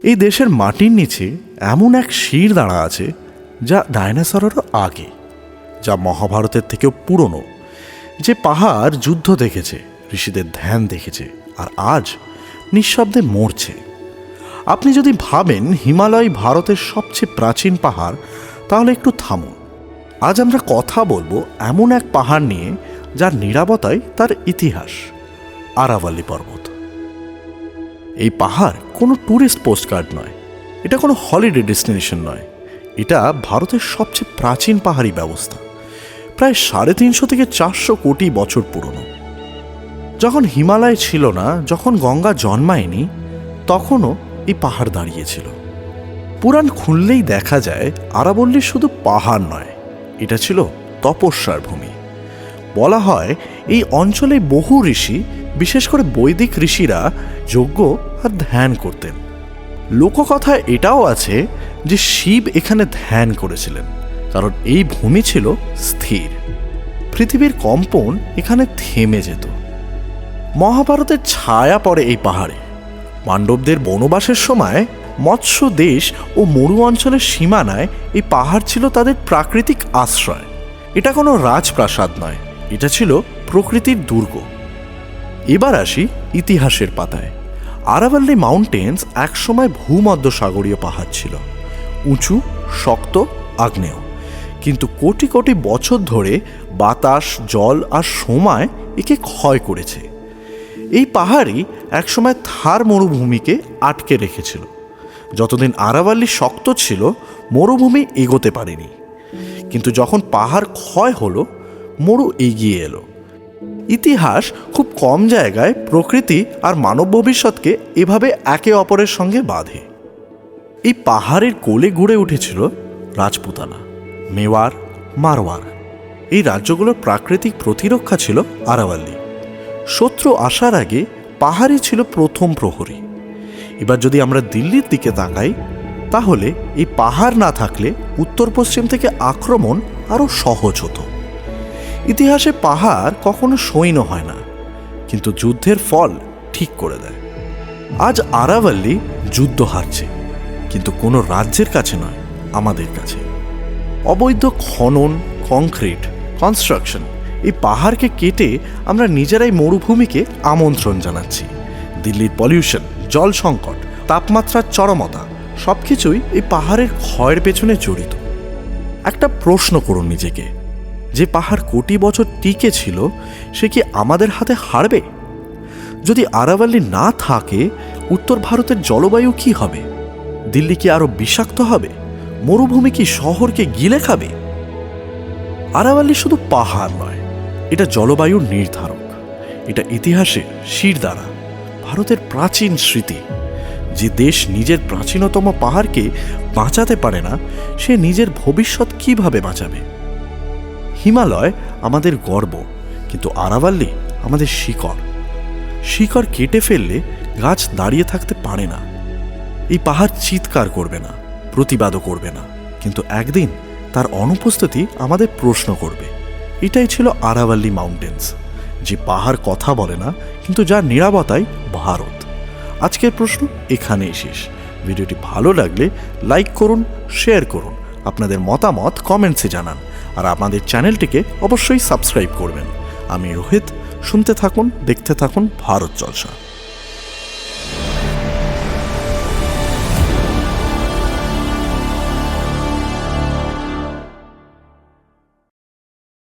এই দেশের মাটির নিচে এমন এক শির দাঁড়া আছে যা ডাইনোসরেরও আগে, যা মহাভারতের থেকেও পুরনো, যে পাহাড় যুদ্ধ দেখেছে, ঋষিদের ধ্যান দেখেছে, আর আজ নিঃশব্দে মরছে। আপনি যদি ভাবেন হিমালয় ভারতের সবচেয়ে প্রাচীন পাহাড়, তাহলে একটু থামুন। আজ আমরা কথা বলবো এমন এক পাহাড় নিয়ে যার নীরবতায় তার ইতিহাস, আরাভাল্লি পর্বত। এই পাহাড় কোনো ট্যুরিস্ট পোস্টকার্ড নয়, এটা কোনো হলিডে ডেস্টিনেশন নয়, এটা ভারতের সবচেয়ে প্রাচীন পাহাড়ি ব্যবস্থা, প্রায় 350 থেকে 400 কোটি বছর পুরনো। যখন হিমালয় ছিল না, যখন গঙ্গা জন্মায়নি, তখনও এই পাহাড় দাঁড়িয়েছিল। পুরাণ খুললেই দেখা যায় আরাবল্লী শুধু পাহাড় নয়, এটা ছিল তপস্যার ভূমি। বলা হয় এই অঞ্চলে বহু ঋষি, বিশেষ করে বৈদিক ঋষিরা যজ্ঞ আর ধ্যান করতেন। লোককথায় এটাও আছে যে শিব এখানে ধ্যান করেছিলেন, কারণ এই ভূমি ছিল স্থির। পৃথিবীর কম্পন এখানে থেমে যেত। মহাভারতের ছায়া পড়ে এই পাহাড়ে। পাণ্ডবদের বনবাসের সময় মৎস্য দেশ ও মরু অঞ্চলের সীমানায় এই পাহাড় ছিল তাদের প্রাকৃতিক আশ্রয়। এটা কোনো রাজপ্রাসাদ নয়, এটা ছিল প্রকৃতির দুর্গ। এবার আসি ইতিহাসের পাতায়। আরাভাল্লি মাউন্টেন্স একসময় ভূমধ্যসাগরীয় পাহাড় ছিল, উঁচু, শক্ত, আগ্নেয়। কিন্তু কোটি কোটি বছর ধরে বাতাস, জল আর সময় একে ক্ষয় করেছে। এই পাহাড়ই একসময় থার মরুভূমিকে আটকে রেখেছিল। যতদিন আরাভাল্লি শক্ত ছিল, মরুভূমি এগোতে পারেনি। কিন্তু যখন পাহাড় ক্ষয় হলো, মরু এগিয়ে এলো। ইতিহাস খুব কম জায়গায় প্রকৃতি আর মানব ভবিষ্যৎকে এভাবে একে অপরের সঙ্গে বাঁধে। এই পাহাড়ের কোলে গড়ে উঠেছিল রাজপুতানা, মেওয়ার, মারওয়ার। এই রাজ্যগুলোর প্রাকৃতিক প্রতিরক্ষা ছিল আরাভাল্লি। শত্রু আসার আগে পাহাড়ই ছিল প্রথম প্রহরী। এবার যদি আমরা দিল্লির দিকে তাকাই, তাহলে এই পাহাড় না থাকলে উত্তর পশ্চিম থেকে আক্রমণ আরও সহজ হতো। ইতিহাসে পাহাড় কখনো সৈন্য হয় না, কিন্তু যুদ্ধের ফল ঠিক করে দেয়। আজ আরাভাল্লি যুদ্ধ হারছে, কিন্তু কোনো রাজ্যের কাছে নয়, আমাদের কাছে। অবৈধ খনন, কংক্রিট, কনস্ট্রাকশন, এই পাহাড়কে কেটে আমরা নিজেরাই মরুভূমিকে আমন্ত্রণ জানাচ্ছি। দিল্লির পলিউশন, জল সংকট, তাপমাত্রার চরমতা, সবকিছুই এই পাহাড়ের ক্ষয়ের পেছনে জড়িত। একটা প্রশ্ন করুন নিজেকে, যে পাহাড় কোটি বছর টিকে ছিল, সে কি আমাদের হাতে হারবে? যদি আরাভাল্লি না থাকে, উত্তর ভারতের জলবায়ু কি হবে? দিল্লি কি আরো বিষাক্ত হবে? মরুভূমি কি শহরকে গিলে খাবে? আরাভাল্লি শুধু পাহাড় নয়, এটা জলবায়ুর নির্ধারক। এটা ইতিহাসের শিরদাঁড়া, ভারতের প্রাচীন স্মৃতি। যে দেশ নিজের প্রাচীনতম পাহাড়কে বাঁচাতে পারে না, সে নিজের ভবিষ্যৎ কিভাবে বাঁচাবে? হিমালয় আমাদের গর্ব, কিন্তু আরাভাল্লি আমাদের শিকড়। শিকড় কেটে ফেললে গাছ দাঁড়িয়ে থাকতে পারে না। এই পাহাড় চিৎকার করবে না, প্রতিবাদও করবে না, কিন্তু একদিন তার অনুপস্থিতি আমাদের প্রশ্ন করবে। এটাই ছিল আরাভাল্লি মাউন্টেন্স, যে পাহাড় কথা বলে না, কিন্তু যার নীরবতায় ভারত। আজকের প্রশ্ন এখানেই শেষ। ভিডিওটি ভালো লাগলে লাইক করুন, শেয়ার করুন, আপনাদের মতামত কমেন্টসে জানান, আর আমাদের চ্যানেলটিকে অবশ্যই সাবস্ক্রাইব করবেন। আমি রোহিত, শুনতে থাকুন, দেখতে থাকুন ভারত জলসা।